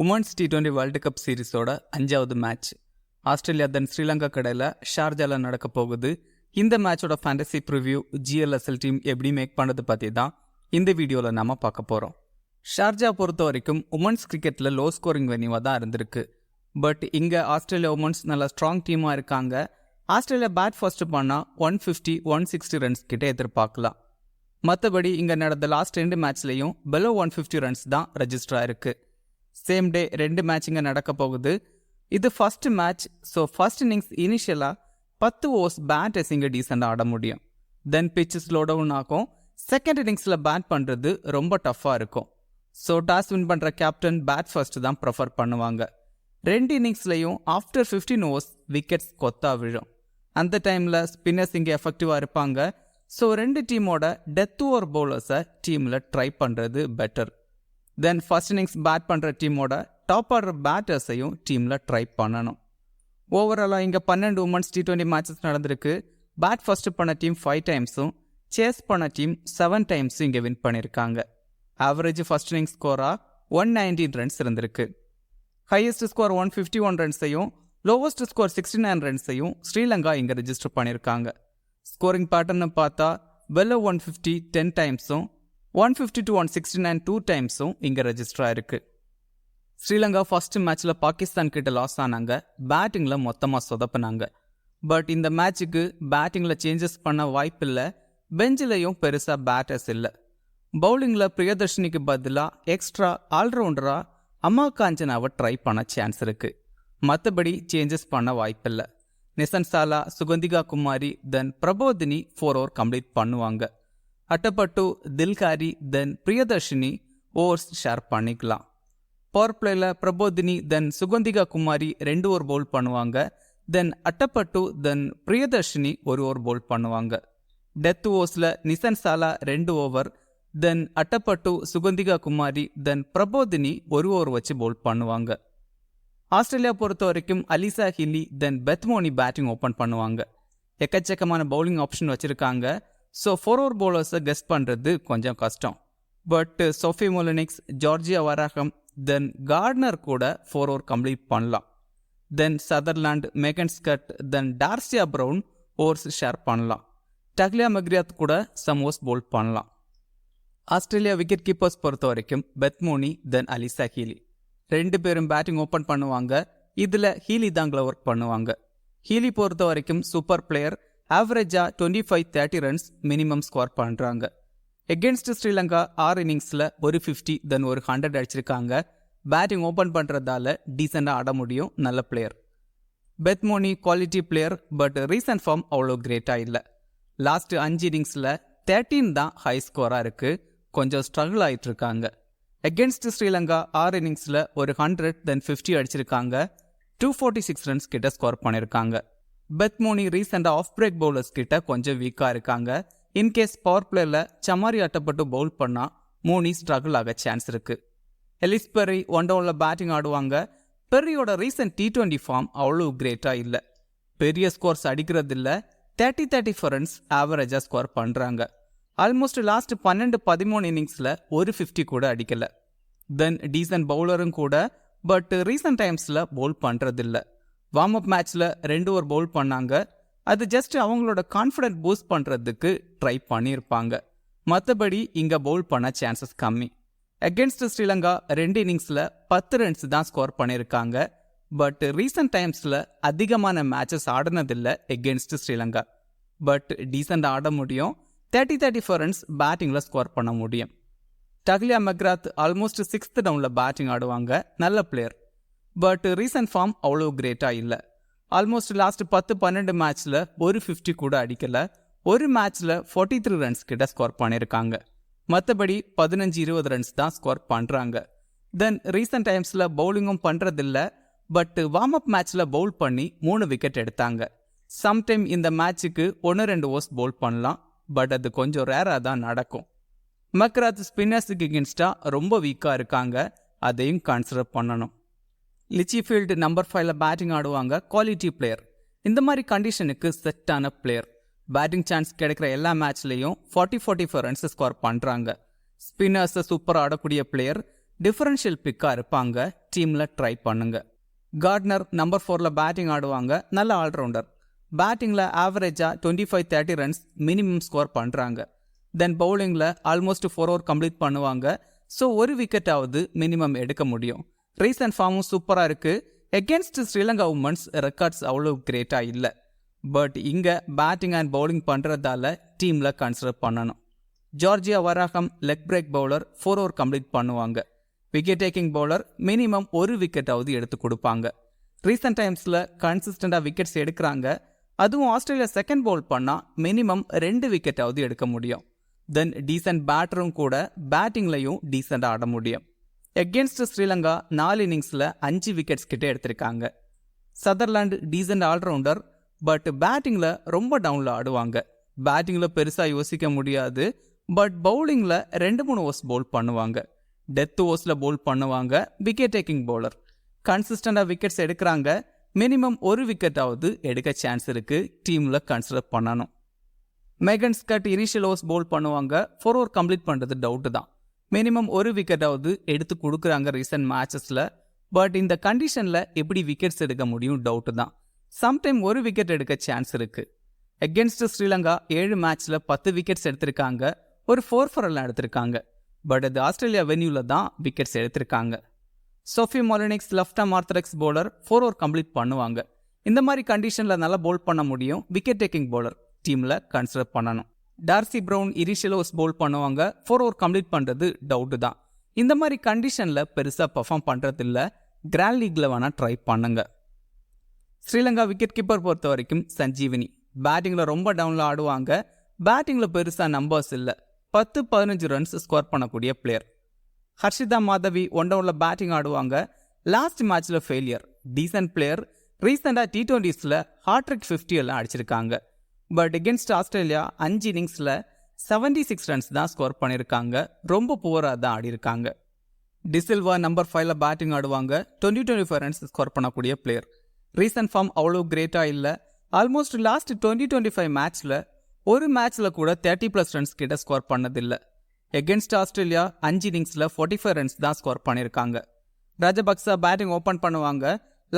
Women's T20 world cup சீரிஸோட 5வது match Australia தென் ஸ்ரீலங்கா கடையில் ஷார்ஜால நடக்க போகுது. இந்த மேட்சோட ஃபேண்டசி ப்ரிவ்யூ GLSL டீம் எப்படி மேக் பண்ணது பற்றி தான் இந்த வீடியோவில் நம்ம பார்க்க போகிறோம். ஷார்ஜா பொறுத்த வரைக்கும் உமன்ஸ் கிரிக்கெட்டில் லோ ஸ்கோரிங் வென்யூவாக தான் இருந்திருக்கு. பட் இங்கே ஆஸ்திரேலியா உமன்ஸ் நல்ல ஸ்ட்ராங் டீமாக இருக்காங்க. ஆஸ்திரேலியா பேட் ஃபர்ஸ்ட் பண்ணால் 150-160 ரன்ஸ் கிட்டே எதிர்பார்க்கலாம். மற்றபடி இங்கே நடந்த லாஸ்ட் 2 மேட்ச்லேயும் below 150 ரன்ஸ் தான் ரெஜிஸ்டர் ஆயிருக்கு. சேம் டே 2 மேட்ச் இங்கே நடக்க போகுது. இது first match. So first innings இனிஷியலாக 10 ஓவர்ஸ் பேட்டர்ஸ் இங்கே டீசெண்டாக ஆட முடியும். தென் பிச்சு ஸ்லோ டவுன் ஆகும். செகண்ட் இன்னிங்ஸில் பேட் பண்ணுறது ரொம்ப டஃப்பாக இருக்கும். ஸோ டாஸ் வின் பண்ணுற கேப்டன் பேட் ஃபர்ஸ்ட் தான் ப்ரிஃபர் பண்ணுவாங்க. 2 இன்னிங்ஸ்லையும் ஆஃப்டர் 15 ஓவர்ஸ் விக்கெட்ஸ் கொத்தா விழும். அந்த டைமில் ஸ்பின்னர்ஸ் இங்கே எஃபெக்டிவாக இருப்பாங்க. ஸோ 2 டீமோட டெத் ஓவர் பவுலர்ஸை டீமில் ட்ரை பண்ணுறது better. Then first innings bat பண்ணுற டீமோட டாப் ஆர்டர் பேட்டர்ஸையும் டீமில் ட்ரை பண்ணணும். ஓவராலாக இங்கே 12 உமன்ஸ் T20 மேட்சஸ் நடந்திருக்கு. பேட் ஃபர்ஸ்ட் பண்ண டீம் 5 டைம்ஸும் சேஸ் பண்ண டீம் 7 டைம்ஸும் இங்கே வின் பண்ணியிருக்காங்க. ஆவரேஜ் ஃபர்ஸ்ட் இன்னிங்ஸ் ஸ்கோராக 119 ரன்ஸ் இருந்திருக்கு. ஹையஸ்ட் ஸ்கோர் 151 ரன்ஸையும் லோவஸ்ட் ஸ்கோர் 69 ரன்ஸையும் ஸ்ரீலங்கா இங்கே ரெஜிஸ்டர் பண்ணியிருக்காங்க. ஸ்கோரிங் பேட்டர்னு பார்த்தா below 150 10 டைம்ஸும் 150-169 2 டைம்ஸும் இங்கே ரெஜிஸ்டர் ஆயிருக்கு. ஸ்ரீலங்கா ஃபர்ஸ்ட் மேட்ச்சில் பாகிஸ்தான் கிட்ட லாஸ் ஆனாங்க. பேட்டிங்கில் மொத்தமாக சொதப்பினாங்க. பட் இந்த மேட்சுக்கு பேட்டிங்கில் சேஞ்சஸ் பண்ண வாய்ப்பு இல்லை. பெஞ்சிலையும் பெருசாக பேட்டர்ஸ் இல்லை. பவுலிங்கில் பிரியதர்ஷினிக்கு பதிலாக எக்ஸ்ட்ரா ஆல்ரவுண்டராக அம்மா காஞ்சனாவை ட்ரை பண்ண சான்ஸ் இருக்குது. மற்றபடி சேஞ்சஸ் பண்ண வாய்ப்பில்லை. நிசன் சாலா, சுகந்திகா குமாரி, தென் பிரபோதினி 4 ஓவர் கம்ப்ளீட் பண்ணுவாங்க. அட்டப்பட்டு, தில்காரி, தென் பிரியதர்ஷினி ஓவர்ஸ் ஷேர் பண்ணிக்கலாம். பவர் பிளேயில் பிரபோதினி தென் சுகந்திகா குமாரி 2 ஓவர் பவுல் பண்ணுவாங்க. தென் அட்டப்பட்டு தென் பிரியதர்ஷினி 1 ஓவர் பவுல் பண்ணுவாங்க. டெத் ஓவர்ஸில் நிசன் சாலா 2 ஓவர், தென் அட்டப்பட்டு, சுகந்திகா குமாரி, தென் பிரபோதினி 1 ஓவர் வச்சு பவுல் பண்ணுவாங்க. ஆஸ்திரேலியா பொறுத்த வரைக்கும் அலிசா ஹில்லி தென் பெத்மோனி பேட்டிங் ஓப்பன் பண்ணுவாங்க. எக்கச்சக்கமான பவுலிங் ஆப்ஷன் வச்சுருக்காங்க. ஸோ 4 ஓவர் பவுலர்ஸை கெஸ்ட் பண்ணுறது கொஞ்சம் கஷ்டம். But Sophie Molineux, Georgia Wareham, then Gardner கூட 4 ஓவர் கம்ப்ளீட் பண்ணலாம். Then Sutherland, Megan Schutt, then Darcie Brown overs share பண்ணலாம். டக்லியா மெக்ரியாத் கூட சம் ஓவர்ஸ் பவுல் பண்ணலாம். ஆஸ்திரேலியா விக்கெட் கீப்பர்ஸ் பொறுத்த வரைக்கும் பெத்மோனி தென் அலிசா ஹீலி 2 பேரும் பேட்டிங் ஓப்பன் பண்ணுவாங்க. இதில் ஹீலி தாங்கள ஒர்க் பண்ணுவாங்க. ஹீலி பொறுத்த வரைக்கும் சூப்பர் பிளேயர். ஆவரேஜாக 25-30 ரன்ஸ் மினிமம் ஸ்கோர் பண்ணுறாங்க. எகென்ஸ்ட் ஸ்ரீலங்கா 6 இன்னிங்ஸில் ஒரு 50 தென் ஒரு 100 அடிச்சிருக்காங்க. பேட்டிங் ஓப்பன் பண்ணுறதால டீசெண்டாக ஆட முடியும். நல்ல player. Beth Mooney quality player. But recent form அவ்வளோ கிரேட்டாக இல்லை. லாஸ்ட் 5 இன்னிங்ஸில் 13 தான் ஹை ஸ்கோராக இருக்குது. கொஞ்சம் ஸ்ட்ரகிள் ஆகிட்டு இருக்காங்க. எகென்ஸ்ட் ஸ்ரீலங்கா 6 இன்னிங்ஸில் ஒரு 100 தென் 50 அடிச்சிருக்காங்க. 246 ரன்ஸ் கிட்ட ஸ்கோர் பண்ணியிருக்காங்க. பெத்மோனி ரீசெண்டாக ஆஃப் பிரேக் பவுலர்ஸ் கிட்ட கொஞ்சம் வீக்காக இருக்காங்க. இன்கேஸ் பவர் பிளேயில் சமாரி அட்டப்பட்டு பவுல் பண்ணால் மோனி ஸ்ட்ரகிள் ஆக சான்ஸ் இருக்குது. எலிஸ் பெர்ரி ஒன் டவுனில் பேட்டிங் ஆடுவாங்க. பெர்ரியோட ரீசெண்ட் T20 ஃபார்ம் அவ்வளோ கிரேட்டாக இல்லை. பெரிய ஸ்கோர்ஸ் அடிக்கிறது இல்லை. 30-34 ரன்ஸ் ஆவரேஜாக ஸ்கோர் பண்ணுறாங்க. ஆல்மோஸ்ட் லாஸ்ட் 12-13 இன்னிங்ஸில் ஒரு 50 கூட அடிக்கலை. தென் டீசன்ட் பவுலரும் கூட. பட் ரீசெண்ட் டைம்ஸில் பவுல் பண்ணுறதில்ல. வார்ம் அப் மேட்ச்சில் 2 ஓவர் பவுல் பண்ணாங்க. அது ஜஸ்ட் அவங்களோட கான்ஃபிடென்ட் பூஸ்ட் பண்ணுறதுக்கு ட்ரை பண்ணியிருப்பாங்க. மற்றபடி இங்கே பவுல் பண்ண சான்சஸ் கம்மி. அகென்ஸ்ட் ஸ்ரீலங்கா 2 இன்னிங்ஸில் 10 ரன்ஸ் தான் ஸ்கோர் பண்ணியிருக்காங்க. பட் ரீசெண்ட் டைம்ஸில் அதிகமான மேட்சஸ் ஆடினதில்லை எகென்ஸ்ட் ஸ்ரீலங்கா. பட் டீசெண்டாக ஆட முடியும். 30-34 ரன்ஸ் பேட்டிங்கில் ஸ்கோர் பண்ண முடியும். டக்லியா மெக்ராத் ஆல்மோஸ்ட் 6th டவுனில் பேட்டிங் ஆடுவாங்க. நல்ல பிளேயர். பட் ரீசன்ட் ஃபார்ம் அவ்வளோ கிரேட்டாக இல்லை. ஆல்மோஸ்ட் லாஸ்ட் 10-12 மேட்ச்சில் ஒரு 50 கூட அடிக்கலை. ஒரு மேட்ச்சில் 43 ரன்ஸ் கிட்ட ஸ்கோர் பண்ணியிருக்காங்க. மற்றபடி 15-20 ரன்ஸ் தான் ஸ்கோர் பண்ணுறாங்க. தென் ரீசெண்ட் டைம்ஸில் பவுலிங்கும் பண்ணுறதில்ல. பட் வார்ம் அப் மேட்ச்சில் பவுல் பண்ணி 3 விக்கெட் எடுத்தாங்க. சம்டைம் இந்த மேட்சுக்கு 1-2 ஓவர்ஸ் பவுல் பண்ணலாம். பட் அது கொஞ்சம் ரேராக தான் நடக்கும். மெக்ராத் ஸ்பின்னர்ஸுக்கு எகென்ஸ்டாக ரொம்ப வீக்காக இருக்காங்க. அதையும் கன்சிடர் பண்ணணும். லிச்சிஃபீல்டு நம்பர் 5ல் பேட்டிங் ஆடுவாங்க. Quality player. இந்த மாதிரி கண்டிஷனுக்கு செட்டான பிளேயர். பேட்டிங் சான்ஸ் கிடைக்கிற எல்லா மேட்ச்லேயும் 40-45 ரன்ஸ் ஸ்கோர் பண்ணுறாங்க. ஸ்பின்னர்ஸை சூப்பராக ஆடக்கூடிய பிளேயர். டிஃபரன்ஷியல் பிக்காக இருப்பாங்க, டீமில் ட்ரை பண்ணுங்க. கார்ட்னர் நம்பர் 4ல் பேட்டிங் ஆடுவாங்க, நல்ல ஆல்ரவுண்டர். பேட்டிங்கில் ஆவரேஜாக 25-30 ரன்ஸ் மினிமம் ஸ்கோர் பண்ணுறாங்க. தென் பவுலிங்கில் ஆல்மோஸ்ட் 4 ஓவர் கம்ப்ளீட் பண்ணுவாங்க. ஸோ ஒரு விக்கெட்டாவது மினிமம் எடுக்க முடியும். ரீசன்ட் ஃபார்மும் சூப்பராக இருக்குது. எகென்ஸ்ட் ஸ்ரீலங்கா உமன்ஸ் ரெக்கார்ட்ஸ் அவ்வளோ கிரேட்டாக இல்லை. பட் இங்கே பேட்டிங் அண்ட் பவுலிங் பண்ணுறதால டீமில் கன்சிடர் பண்ணணும். Georgia Wareham leg break bowler, 4 over complete பண்ணுவாங்க. விக்கெட் டேக்கிங் பவுலர், மினிமம் ஒரு விக்கெட்டாவது எடுத்து கொடுப்பாங்க. ரீசெண்ட் டைம்ஸில் கன்சிஸ்டண்டாக விக்கெட்ஸ் எடுக்கிறாங்க. அதுவும் ஆஸ்திரேலியா செகண்ட் பவுல் பண்ணால் மினிமம் 2 விக்கெட்டாவது எடுக்க முடியும். தென் டீசென்ட் பேட்டரும் கூட பேட்டிங்லையும் டீசெண்டாக ஆட முடியும். எகென்ஸ்ட் ஸ்ரீலங்கா 4 இன்னிங்ஸில் 5 விக்கெட்ஸ் கிட்டே எடுத்திருக்காங்க. சதர்லாண்ட் டீசென்ட் ஆல்ரவுண்டர், பட் பேட்டிங்கில் ரொம்ப டவுனில் ஆடுவாங்க. பேட்டிங்கில் பெருசாக யோசிக்க முடியாது. பட் பவுலிங்கில் 2-3 ஓவர்ஸ் பவுல் பண்ணுவாங்க. டெத் ஓவர்ஸில் பவுல் பண்ணுவாங்க. விக்கெட் டேக்கிங் பவுலர், கன்சிஸ்டண்டாக விக்கெட்ஸ் எடுக்கிறாங்க. மினிமம் ஒரு விக்கெட்டாவது எடுக்க சான்ஸ் இருக்குது. டீமில் கன்சிடர் பண்ணணும். மெகன் ஸ்கட் இனிஷியல் ஓவர்ஸ் பவுல் பண்ணுவாங்க. 4 ஓவர் கம்ப்ளீட் பண்ணுறது டவுட்டு தான். மினிமம் ஒரு விக்கெட்டாவது எடுத்து கொடுக்குறாங்க ரீசன்ட் மேட்சஸில். பட் இந்த கண்டிஷனில் எப்படி விக்கெட்ஸ் எடுக்க முடியும் டவுட்டு தான். சம்டைம் ஒரு விக்கெட் எடுக்க சான்ஸ் இருக்குது. எகென்ஸ்ட் ஸ்ரீலங்கா 7 மேட்ச்சில் 10 விக்கெட்ஸ் எடுத்திருக்காங்க. ஒரு 4 for எல்லாம் எடுத்திருக்காங்க. பட் அது ஆஸ்திரேலியா வென்யூவில் தான் விக்கெட்ஸ் எடுத்திருக்காங்க. Sophie Molineux left arm orthodox bowler, 4 over complete பண்ணுவாங்க. இந்த மாதிரி கண்டிஷனில் நல்லா பவுல் பண்ண முடியும். விக்கெட் டேக்கிங் பவுலர் டீமில் கன்சிடர் பண்ணணும். Darcie Brown initial overs bowl பண்ணுவாங்க. 4 ஓவர் கம்ப்ளீட் பண்ணுறது டவுட்டு தான். இந்த மாதிரி கண்டிஷனில் பெருசாக பர்ஃபார்ம் பண்ணுறதில்ல. கிராண்ட் லீக்ல வேணால் ட்ரை பண்ணுங்க. ஸ்ரீலங்கா விக்கெட் கீப்பர் பொறுத்த வரைக்கும் சஞ்சீவினி. பேட்டிங்கில் ரொம்ப டவுனில் ஆடுவாங்க. பேட்டிங்கில் பெருசாக நம்பர்ஸ் இல்லை. 10-15 ரன்ஸ் ஸ்கோர் பண்ணக்கூடிய பிளேயர். ஹர்ஷிதா மாதவி ஒன் டவுனில் பேட்டிங் ஆடுவாங்க. லாஸ்ட் மேட்ச்சில் ஃபெயிலியர். Descent player. ரீசெண்டாக T20ஸில் ஹாட்ரிக் 50 எல்லாம் அடிச்சிருக்காங்க. பட் எகென்ஸ்ட் ஆஸ்திரேலியா 5 இன்னிங்ஸில் 76 ரன்ஸ் தான் ஸ்கோர் பண்ணியிருக்காங்க. ரொம்ப புவராக தான் ஆடிருக்காங்க. டிசில்வா நம்பர் 5ல் பேட்டிங் ஆடுவாங்க. 20-25 ரன்ஸ் ஸ்கோர் பண்ணக்கூடிய பிளேயர். ரீசன்ட் ஃபார்ம் அவ்வளோ கிரேட்டாக இல்லை. ஆல்மோஸ்ட் லாஸ்ட் 20-25 மேட்ச்சில் ஒரு மேட்ச்சில் கூட 30+ ரன்ஸ் கிட்ட ஸ்கோர் பண்ணதில்லை. எகென்ஸ்ட் ஆஸ்திரேலியா 5 இன்னிங்ஸில் 45 ரன்ஸ் தான் ஸ்கோர் பண்ணியிருக்காங்க. ராஜபக்சா பேட்டிங் ஓப்பன் பண்ணுவாங்க.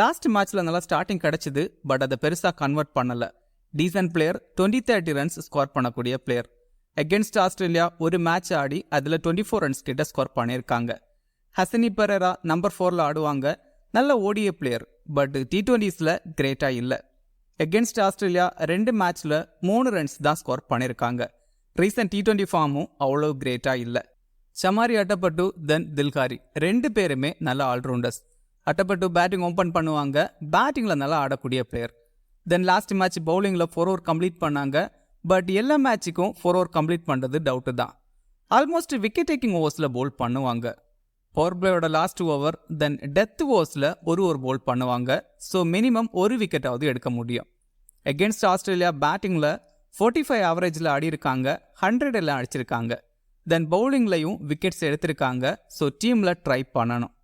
லாஸ்ட் மேட்ச்சில் நல்லா ஸ்டார்டிங் கிடச்சிது. பட் அதை பெருசாக கன்வெர்ட் பண்ணலை. Descent player. 20-30 ரன்ஸ் ஸ்கோர் பண்ணக்கூடிய பிளேயர். எகென்ஸ்ட் ஆஸ்திரேலியா ஒரு மேட்ச் ஆடி அதில் 24 ரன்ஸ் கிட்ட ஸ்கோர் பண்ணியிருக்காங்க. ஹசனி பெரேரா நம்பர் 4ல் ஆடுவாங்க. நல்ல ஓடிய பிளேயர். பட் T20ஸில் கிரேட்டாக இல்லை. எகென்ஸ்ட் ஆஸ்திரேலியா 2 மேட்ச்சில் 3 ரன்ஸ் தான் ஸ்கோர் பண்ணியிருக்காங்க. ரீசன்ட் T20 ஃபார்மும் அவ்வளோ கிரேட்டாக இல்லை. சமாரி அட்டப்பட்டு தென் தில்காரி 2 பேருமே நல்ல ஆல்ரவுண்டர்ஸ். அட்டப்பட்டு பேட்டிங் ஓப்பன் பண்ணுவாங்க. பேட்டிங்கில் நல்லா ஆடக்கூடிய பிளேயர். தென் லாஸ்ட் மேட்ச் பவுலிங்கில் 4 ஓவர் கம்ப்ளீட் பண்ணாங்க. பட் எல்லா மேட்சுக்கும் 4 ஓவர் கம்ப்ளீட் பண்ணுறது டவுட்டு தான். ஆல்மோஸ்ட் விக்கெட் டேக்கிங் ஓவர்ஸில் பவுல் பண்ணுவாங்க. பவர் பிளேயோட லாஸ்ட் ஓவர் தென் டெத் ஓவர்ஸில் ஒரு ஓவர் பவுல் பண்ணுவாங்க. ஸோ மினிமம் ஒரு விக்கெட்டாவது எடுக்க முடியும். எகென்ஸ்ட் ஆஸ்திரேலியா பேட்டிங்கில் 45 ஆவரேஜில் ஆடிருக்காங்க. 100 எல்லாம் அடிச்சிருக்காங்க. தென் பவுலிங்லையும் விக்கெட்ஸ் எடுத்திருக்காங்க. ஸோ டீமில் ட்ரை பண்ணணும்.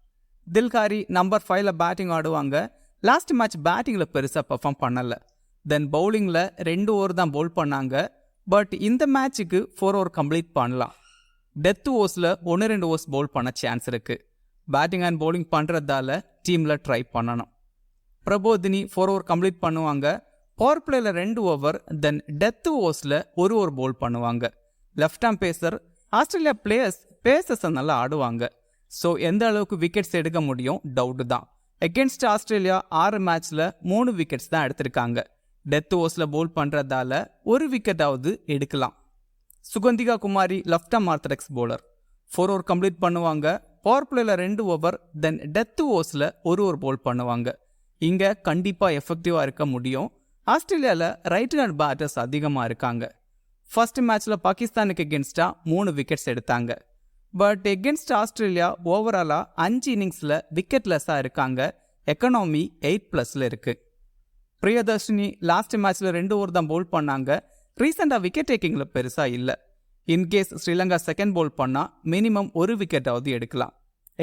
தில்காரி நம்பர் 5ல் பேட்டிங் ஆடுவாங்க. லாஸ்ட் மேட்ச் பேட்டிங்கில் பெருசாக பர்ஃபார்ம் பண்ணலை. தென் பவுலிங்கில் 2 ஓவர் தான் பவுல் பண்ணாங்க. பட் இந்த மேட்சுக்கு 4 ஓவர் கம்ப்ளீட் பண்ணலாம். டெத் ஓவர்ஸில் 1-2 ஓவர்ஸ் பவுல் பண்ண சான்ஸ் இருக்குது. பேட்டிங் அண்ட் பவுலிங் பண்ணுறதால டீமில் ட்ரை பண்ணணும். பிரபோதினி 4 ஓவர் கம்ப்ளீட் பண்ணுவாங்க. பவர் பிளேயில் 2 ஓவர் தென் டெத் ஓவர்ஸில் 1 ஓவர் பவுல் பண்ணுவாங்க. Left arm pacer. ஆஸ்திரேலியா பேசர்ஸை நல்லா ஆடுவாங்க. ஸோ எந்த அளவுக்கு விக்கெட்ஸ் எடுக்க முடியும் டவுட்டு தான். எகென்ஸ்ட் ஆஸ்திரேலியா 6 மேட்ச்சில் 3 விக்கெட்ஸ் தான் எடுத்திருக்காங்க. டெத் ஓவர்ஸில் பவுல் பண்ணுறதால ஒரு விக்கெட்டாவது எடுக்கலாம். Sugandika Kumari left arm orthodox bowler. 4 over complete பண்ணுவாங்க. பவர் பிளேயில் 2 ஓவர் தென் டெத் ஓவர்ஸில் 1 ஓவர் பவுல் பண்ணுவாங்க. இங்கே கண்டிப்பாக எஃபெக்டிவாக இருக்க முடியும். ஆஸ்திரேலியாவில் ரைட் ஹேண்ட் பேட்டர்ஸ் அதிகமாக இருக்காங்க. ஃபர்ஸ்ட் மேட்ச்சில் பாகிஸ்தானுக்கு எகென்ஸ்டாக 3 விக்கெட்ஸ் எடுத்தாங்க. பட் எகென்ஸ்ட் ஆஸ்திரேலியா ஓவராலாக 5 இன்னிங்ஸில் விக்கெட்லெஸ்ஸாக இருக்காங்க. எக்கனாமி 8+ இருக்குது. பிரியதர்ஷினி லாஸ்ட் மேட்ச்சில் 2 ஓவர் தான் பவுல் பண்ணாங்க. ரீசெண்டாக விக்கெட் டேக்கிங்கில் பெருசாக இல்லை. இன்கேஸ் ஸ்ரீலங்கா செகண்ட் பவுல் பண்ணால் மினிமம் ஒரு விக்கெட்டாவது எடுக்கலாம்.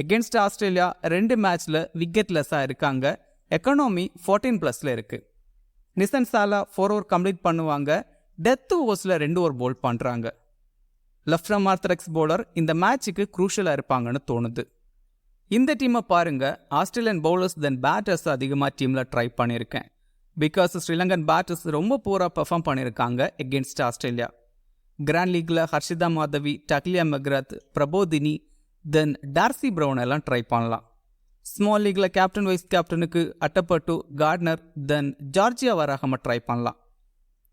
எகென்ஸ்ட் ஆஸ்திரேலியா 2 மேட்ச்சில் விக்கெட்லெஸ்ஸாக இருக்காங்க. எக்கனாமி 14+ல இருக்குது. நிசன் சாலா 4 ஓவர் கம்ப்ளீட் பண்ணுவாங்க. டெத் ஓவர்ஸில் 2 ஓவர் பவுல் பண்ணுறாங்க. லெஃப்ட் ஆர்ம் ஆர்த்தடாக்ஸ் பவுலர் இந்த மேட்சுக்கு குரூஷியலாக இருப்பாங்கன்னு தோணுது. இந்த டீமை பாருங்க, ஆஸ்திரேலியன் பவுலர்ஸ் தென் பேட்டர்ஸ் அதிகமாக டீமில் ட்ரை பண்ணியிருக்கேன். பிகாஸ் ஸ்ரீலங்கன் பேட்டர்ஸ் ரொம்ப பூராக பெர்ஃபார்ம் பண்ணியிருக்காங்க எகென்ஸ்ட் ஆஸ்திரேலியா. கிராண்ட் லீக்ல Harshitha Madavi, Tahlia McGrath, Prabodhani, then Darcie Brown எல்லாம் ட்ரை பண்ணலாம். ஸ்மால் லீக்ல கேப்டன் வைஸ் கேப்டனுக்கு Athapaththu, Gardner, then Georgia Wareham try பண்ணலாம்.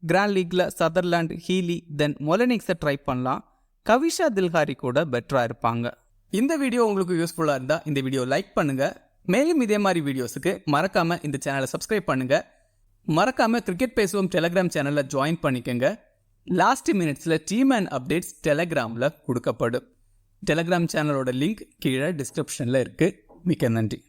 கிராண்ட் லீக்ல சதர்லாண்ட், ஹீலி, தென் மொலனிக்ஸை ட்ரை பண்ணலாம். கவிஷா தில்ஹாரி கூட பெட்டராக இருப்பாங்க. இந்த வீடியோ உங்களுக்கு யூஸ்ஃபுல்லாக இருந்தால் இந்த வீடியோ லைக் பண்ணுங்க. மேலும் இதே மாதிரி வீடியோஸுக்கு மறக்காம இந்த சேனலை சப்ஸ்கிரைப் பண்ணுங்க. மறக்காம கிரிக்கெட் பேசுவோம் டெலிகிராம் சேனலில் ஜாயின் பண்ணிக்கோங்க. லாஸ்ட் மினிட்ஸில் டீம் அண்ட் அப்டேட்ஸ் டெலிகிராமில் கொடுக்கப்படும். டெலிகிராம் சேனலோட லிங்க் கீழே டிஸ்கிரிப்ஷனில் இருக்குது. மிக்க நன்றி.